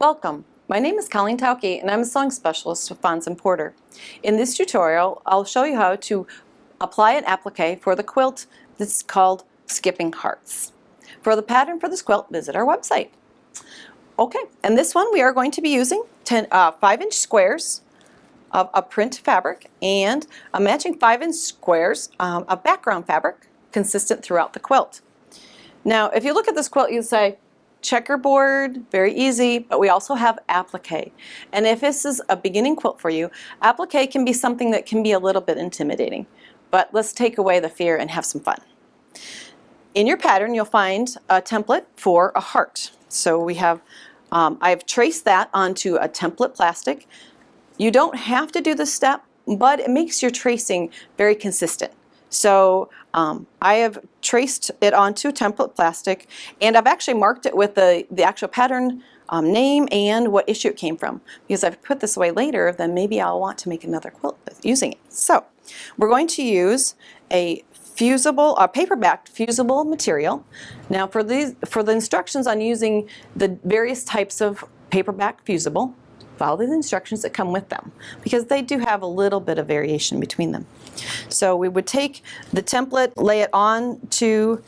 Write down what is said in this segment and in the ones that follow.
Welcome. My name is Colleen Tauke and I'm a sewing specialist with Fons Porter. In this tutorial, I'll show you how to apply an applique for the quilt that's called Skipping Hearts. For the pattern for this quilt, visit our website. Okay, and this one we are going to be using 5-inch squares of a print fabric and a matching 5-inch squares of background fabric consistent throughout the quilt. Now, if you look at this quilt, you'd say, checkerboard, very easy, but we also have applique. And if this is a beginning quilt for you, applique can be something that can be a little bit intimidating. But let's take away the fear and have some fun. In your pattern, you'll find a template for a heart. So we have, I've traced that onto a template plastic. You don't have to do this step, but it makes your tracing very consistent. So I have traced it onto template plastic, and I've actually marked it with the actual pattern name and what issue it came from. Because if I put this away later, then maybe I'll want to make another quilt using it. So we're going to use a paper-backed fusible material. Now for the instructions on using the various types of paper-backed fusible, follow the instructions that come with them, because they do have a little bit of variation between them. So we would take the template, lay it on to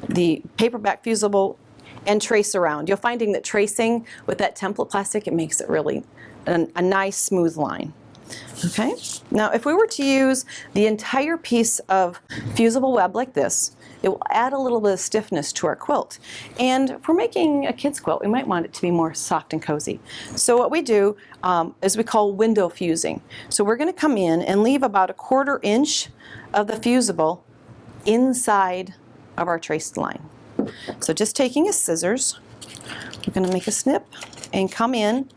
the paperback fusible, and trace around. You're finding that tracing with that template plastic, it makes it really a nice smooth line. Okay, now if we were to use the entire piece of fusible web like this, it will add a little bit of stiffness to our quilt. And if we're making a kid's quilt, we might want it to be more soft and cozy. So what we do is we call window fusing. So we're going to come in and leave about 1/4 inch of the fusible inside of our traced line. So just taking a scissors, we're going to make a snip and come in,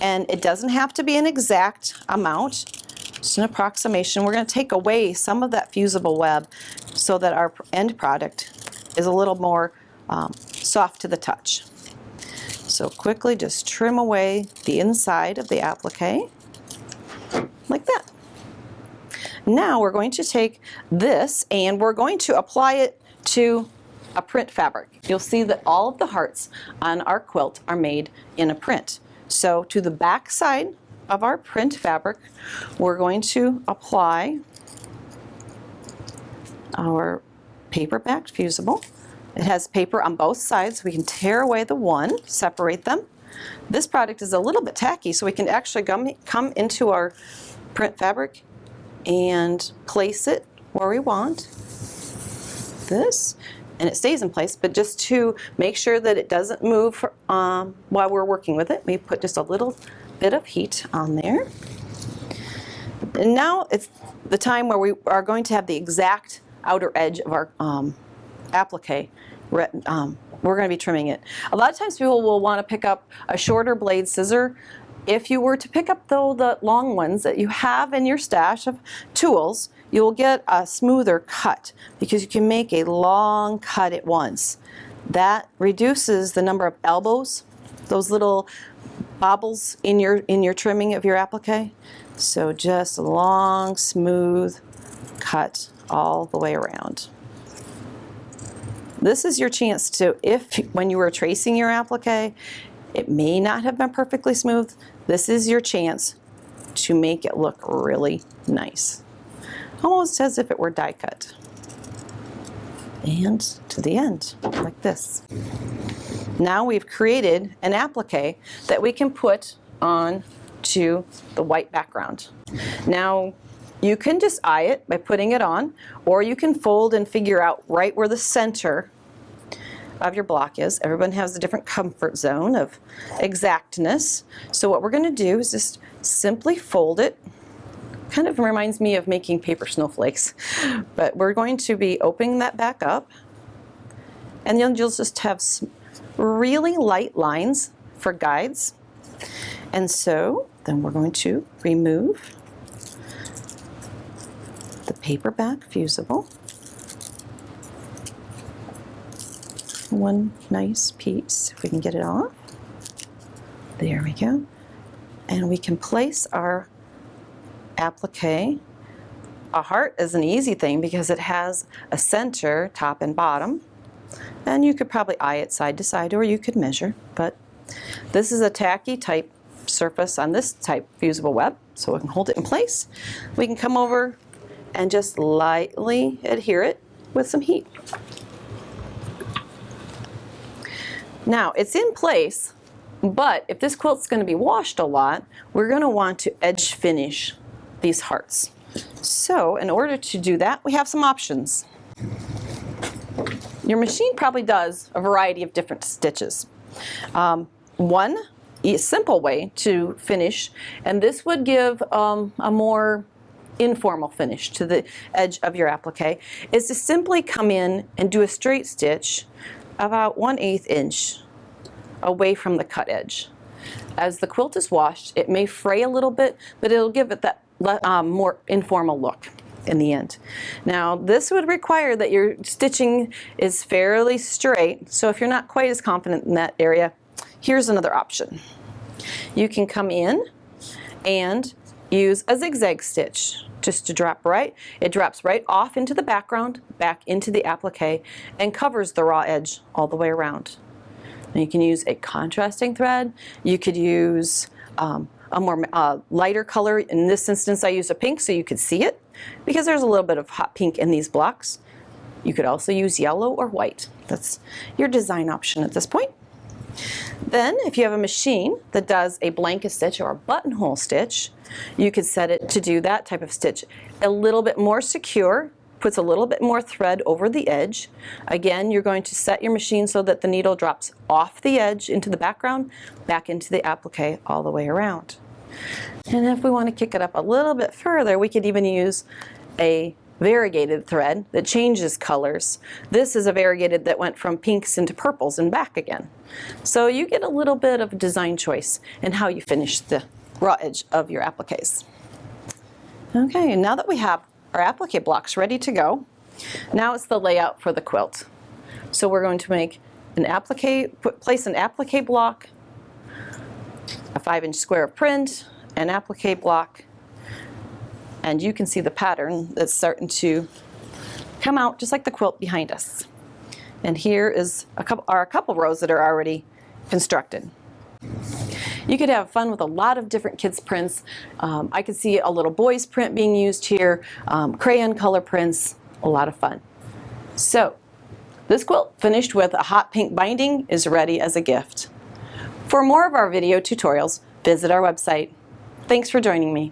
and it doesn't have to be an exact amount, just an approximation. We're going to take away some of that fusible web so that our end product is a little more soft to the touch. So quickly just trim away the inside of the applique like that. Now we're going to take this and we're going to apply it to a print fabric. You'll see that all of the hearts on our quilt are made in a print. So to the back side of our print fabric, we're going to apply our paper-backed fusible. It has paper on both sides. We can tear away the one, separate them. This product is a little bit tacky, so we can actually come into our print fabric and place it where we want. This, and it stays in place, but just to make sure that it doesn't move while we're working with it, we put just a little bit of heat on there. And now it's the time where we are going to have the exact outer edge of our applique. We're going to be trimming it. A lot of times people will want to pick up a shorter blade scissor. If you were to pick up though the long ones that you have in your stash of tools, you'll get a smoother cut because you can make a long cut at once. That reduces the number of elbows, those little bobbles in your trimming of your applique. So just a long, smooth cut all the way around. This is your chance to, when you were tracing your applique, it may not have been perfectly smooth. This is your chance to make it look really nice. Almost as if it were die cut. And to the end, like this. Now we've created an applique that we can put on to the white background. Now you can just eye it by putting it on, or you can fold and figure out right where the center of your block is. Everyone has a different comfort zone of exactness. So what we're going to do is just simply fold it. Kind of reminds me of making paper snowflakes. But we're going to be opening that back up, and then you'll just have really light lines for guides. And so then we're going to remove the paperback fusible. One nice piece, if we can get it off. There we go. And we can place our applique. A heart is an easy thing because it has a center, top and bottom. And you could probably eye it side to side, or you could measure, but This is a tacky type surface on this type fusible web, so we can hold it in place. We can come over and just lightly adhere it with some heat. Now it's in place, but if this quilt's going to be washed a lot, we're going to want to edge finish these hearts. So in order to do that, we have some options. Your machine probably does a variety of different stitches. One simple way to finish, and this would give a more informal finish to the edge of your applique, is to simply come in and do a straight stitch about 1/8 inch away from the cut edge. As the quilt is washed, it may fray a little bit, but it'll give it that more informal look in the end. Now this would require that your stitching is fairly straight, so if you're not quite as confident in that area, here's another option. You can come in and use a zigzag stitch just to drop right. It drops right off into the background, back into the applique, and covers the raw edge all the way around. And you can use a contrasting thread. You could use a more lighter color. In this instance, I used a pink so you could see it, because there's a little bit of hot pink in these blocks. You could also use yellow or white. That's your design option at this point. Then, if you have a machine that does a blanket stitch or a buttonhole stitch, you could set it to do that type of stitch. A little bit more secure, puts a little bit more thread over the edge. Again, you're going to set your machine so that the needle drops off the edge into the background, back into the applique all the way around. And if we want to kick it up a little bit further, we could even use a variegated thread that changes colors. This is a variegated that went from pinks into purples and back again. So you get a little bit of a design choice in how you finish the raw edge of your appliques. Okay, now that we have our applique blocks ready to go, now it's the layout for the quilt. So we're going to make an applique, place an applique block, a 5-inch square of print, an applique block, and you can see the pattern that's starting to come out just like the quilt behind us. And here is a couple rows that are already constructed. You could have fun with a lot of different kids' prints. I could see a little boy's print being used here, crayon color prints, a lot of fun. So this quilt, finished with a hot pink binding, is ready as a gift. For more of our video tutorials, visit our website. Thanks for joining me.